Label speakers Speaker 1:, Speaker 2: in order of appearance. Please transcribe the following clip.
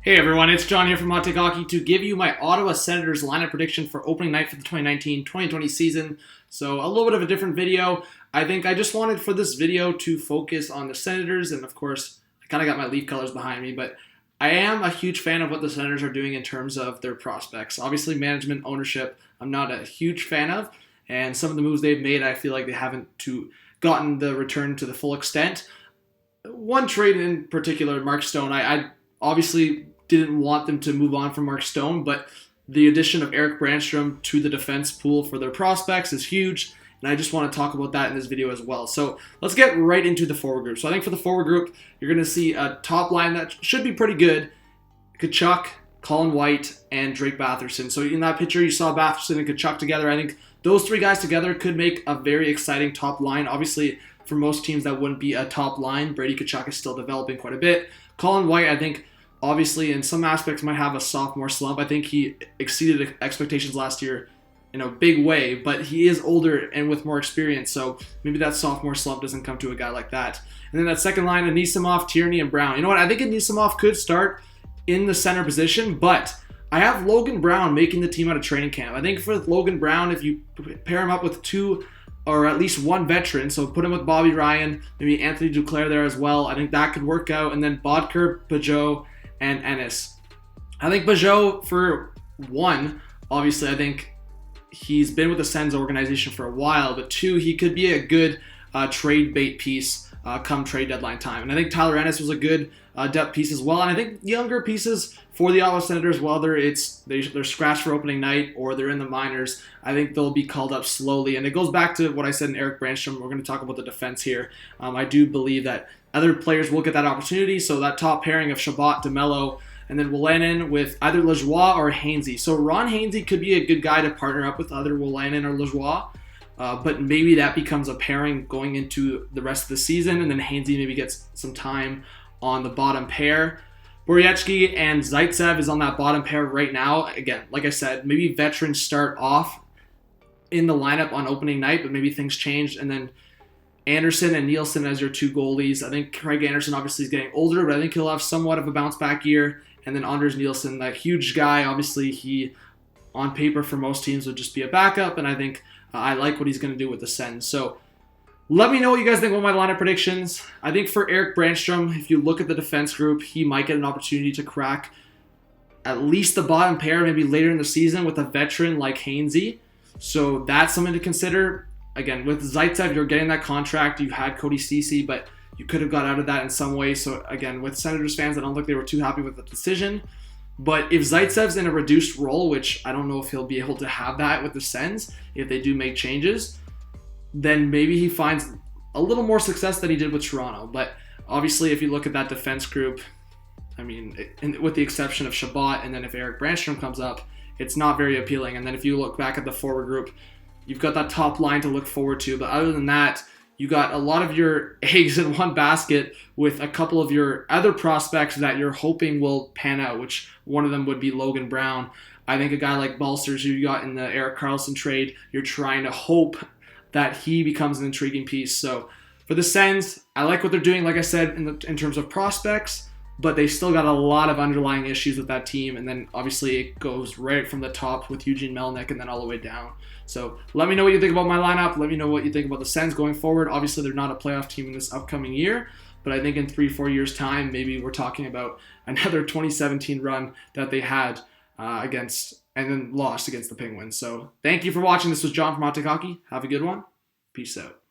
Speaker 1: Hey everyone, it's John here from Hot Take Hockey to give you my Ottawa Senators lineup prediction for opening night for the 2019-2020 season. So a little bit of a different video. I think I just wanted for this video to focus on the Senators, and of course, I kind of got my Leaf colors behind me, but I am a huge fan of what the Senators are doing in terms of their prospects. Obviously, management, ownership, I'm not a huge fan of, and some of the moves they've made, I feel like they haven't gotten the return to the full extent. One trade in particular, Mark Stone, I obviously didn't want them to move on from Mark Stone, but the addition of Erik Brannstrom to the defense pool for their prospects is huge, and I just want to talk about that in this video as well. So let's get right into the forward group. So I think for the forward group, you're going to see a top line that should be pretty good. Tkachuk, Colin White, and Drake Batherson. So in that picture, you saw Batherson and Tkachuk together. I think those three guys together could make a very exciting top line. Obviously, for most teams, that wouldn't be a top line. Brady Tkachuk is still developing quite a bit. Colin White, I think, obviously, in some aspects, might have a sophomore slump. I think he exceeded expectations last year in a big way, but he is older and with more experience, so maybe that sophomore slump doesn't come to a guy like that. And then that second line, Anisimov, Tierney, and Brown. You know what? I think Anisimov could start in the center position, but I have Logan Brown making the team out of training camp. I think for Logan Brown, if you pair him up with two or at least one veteran, so put him with Bobby Ryan, maybe Anthony Duclair there as well, I think that could work out. And then Bodker, Peugeot, and Ennis. I think Peugeot, for one, obviously, I think he's been with the Sens organization for a while, but two, he could be a good trade bait piece come trade deadline time. And I think Tyler Ennis was a good depth piece as well. And I think younger pieces for the Ottawa Senators, whether they're scratched for opening night or they're in the minors, I think they'll be called up slowly. And it goes back to what I said in Erik Brannstrom. We're going to talk about the defense here. I do believe that other players will get that opportunity. So that top pairing of Chabot, DeMello, and then Wolanin with either Lajoie or Hainsey. So Ron Hainsey could be a good guy to partner up with either Wolanin or Lajoie. But maybe that becomes a pairing going into the rest of the season, and then Hainsey maybe gets some time on the bottom pair. Borowiecki and Zaitsev is on that bottom pair right now. Again, like I said, maybe veterans start off in the lineup on opening night, but maybe things change, and then Anderson and Nielsen as your two goalies. I think Craig Anderson obviously is getting older, but I think he'll have somewhat of a bounce back year. And then Anders Nielsen, that huge guy, obviously he, on paper for most teams, would just be a backup, and I think I like what he's going to do with the Sens. So let me know what you guys think about my lineup predictions. I think for Erik Brannstrom, if you look at the defense group, he might get an opportunity to crack at least the bottom pair, maybe later in the season with a veteran like Hainsey. So that's something to consider. Again, with Zaitsev, you're getting that contract. You had Cody Ceci, but you could have got out of that in some way. So again, with Senators fans, I don't think they were too happy with the decision. But if Zaitsev's in a reduced role, which I don't know if he'll be able to have that with the Sens, if they do make changes, then maybe he finds a little more success than he did with Toronto. But obviously, if you look at that defense group, I mean, with the exception of Chabot, and then if Erik Brannstrom comes up, it's not very appealing. And then if you look back at the forward group, you've got that top line to look forward to. But other than that, you got a lot of your eggs in one basket with a couple of your other prospects that you're hoping will pan out, which one of them would be Logan Brown. I think a guy like Balcers, who you got in the Erik Karlsson trade, you're trying to hope that he becomes an intriguing piece. So for the Sens, I like what they're doing, like I said, in terms of prospects, but they still got a lot of underlying issues with that team. And then obviously it goes right from the top with Eugene Melnyk and then all the way down. So let me know what you think about my lineup. Let me know what you think about the Sens going forward. Obviously, they're not a playoff team in this upcoming year, but I think in 3-4 years' time, maybe we're talking about another 2017 run that they had against and then lost against the Penguins. So thank you for watching. This was John from Hot Take Hockey. Have a good one. Peace out.